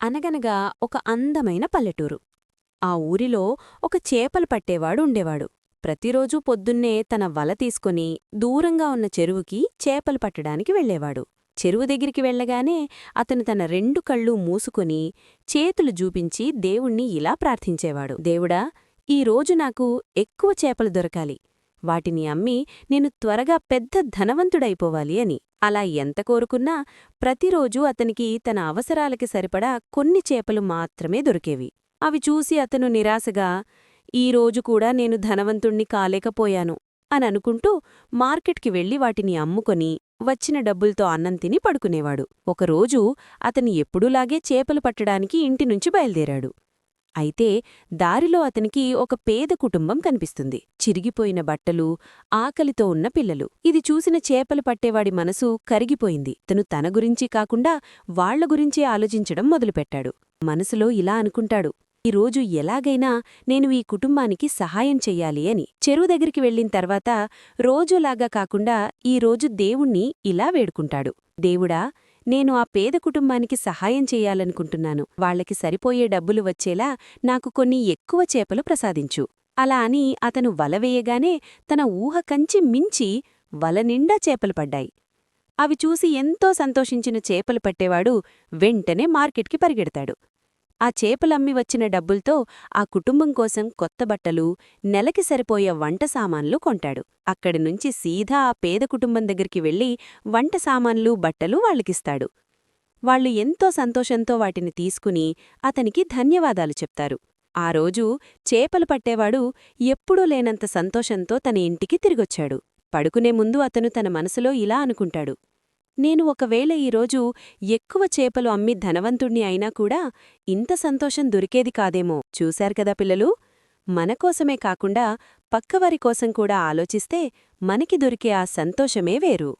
అనగనగా ఒక అందమైన పల్లెటూరు. ఆ ఊరిలో ఒక చేపలు పట్టేవాడు ఉండేవాడు. ప్రతిరోజూ పొద్దున్నే తన వల తీసుకుని దూరంగా ఉన్న చెరువుకి చేపలు పట్టడానికి వెళ్ళేవాడు. చెరువు దగ్గరికి వెళ్ళగానే అతను తన రెండు కళ్ళూ మూసుకుని చేతులు జూపించి దేవుణ్ణి ఇలా ప్రార్థించేవాడు: దేవుడా, ఈరోజు నాకు ఎక్కువ చేపలు దొరకాలి. వాటిని అమ్మి నేను త్వరగా పెద్ద ధనవంతుడైపోవాలి అని. అలా ఎంత కోరుకున్నా ప్రతిరోజూ అతనికి తన అవసరాలకి సరిపడా కొన్ని చేపలు మాత్రమే దొరికేవి. అవి చూసి అతను నిరాశగా, ఈరోజు కూడా నేను ధనవంతుణ్ణి కాలేకపోయాను అననుకుంటూ మార్కెట్కి వెళ్లి వాటిని అమ్ముకొని వచ్చిన డబ్బుల్తో అన్నం తిని పడుకునేవాడు. ఒకరోజు అతని ఎప్పుడూలాగే చేపలు పట్టడానికి ఇంటినుంచి బయల్దేరాడు. అయితే దారిలో అతనికి ఒక పేద కుటుంబం కనిపిస్తుంది. చిరిగిపోయిన బట్టలు, ఆకలితో ఉన్న పిల్లలు. ఇది చూసిన చేపలు పట్టేవాడి మనసు కరిగిపోయింది. తను తన గురించి కాకుండా వాళ్ల గురించే ఆలోచించడం మొదలుపెట్టాడు. మనసులో ఇలా అనుకుంటాడు: ఈరోజు ఎలాగైనా నేను ఈ కుటుంబానికి సహాయం చెయ్యాలి అని. చెరువు దగ్గరికి వెళ్లిన తర్వాత రోజులాగా కాకుండా ఈరోజు దేవుణ్ణి ఇలా వేడుకుంటాడు: దేవుడా, నేను ఆ పేద కుటుంబానికి సహాయం చెయ్యాలనుకుంటున్నాను. వాళ్లకి సరిపోయే డబ్బులు వచ్చేలా నాకు కొన్ని ఎక్కువ చేపలు ప్రసాదించు. అలా అని అతను వల వేయగానే తన ఊహ కంచి మించి వల నిండా చేపలు పడ్డాయి. అవి చూసి ఎంతో సంతోషించిన చేపలు పట్టేవాడు వెంటనే మార్కెట్కి పరిగెడతాడు. ఆ చేపలమ్మి వచ్చిన డబ్బుల్తో ఆ కుటుంబం కోసం కొత్త బట్టలు, నెలకి సరిపోయే వంట సామాన్లు కొంటాడు. అక్కడినుంచి సీదా ఆ పేద కుటుంబం దగ్గరికి వెళ్లి వంట సామాన్లు, బట్టలు వాళ్ళకిస్తాడు. వాళ్లు ఎంతో సంతోషంతో వాటిని తీసుకుని అతనికి ధన్యవాదాలు చెప్తారు. ఆ రోజు చేపలు పట్టేవాడు ఎప్పుడూ లేనంత సంతోషంతో తన ఇంటికి తిరిగొచ్చాడు. పడుకునే ముందు అతను తన మనసులో ఇలా అనుకుంటాడు: నేను ఒకవేళ ఈరోజు ఎక్కువ చేపలు అమ్మి ధనవంతుణ్ణి అయినా కూడా ఇంత సంతోషం దొరికేది కాదేమో. చూశారు కదా పిల్లలు, మనకోసమే కాకుండా పక్కవారి కోసం కూడా ఆలోచిస్తే మనకి దొరికే ఆ సంతోషమే వేరు.